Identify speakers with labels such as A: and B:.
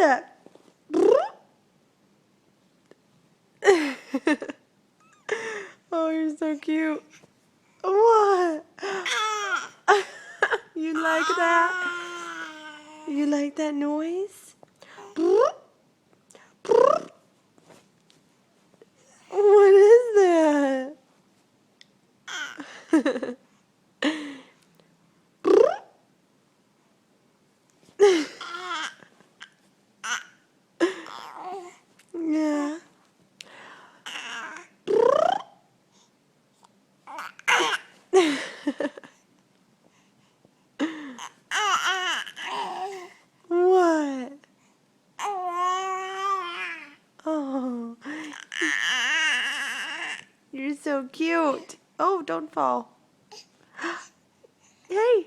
A: that? Oh, you're so cute. What? You like that? You like that noise? What is that? Yeah. What? Oh, you're so cute. Oh, don't fall. Hey.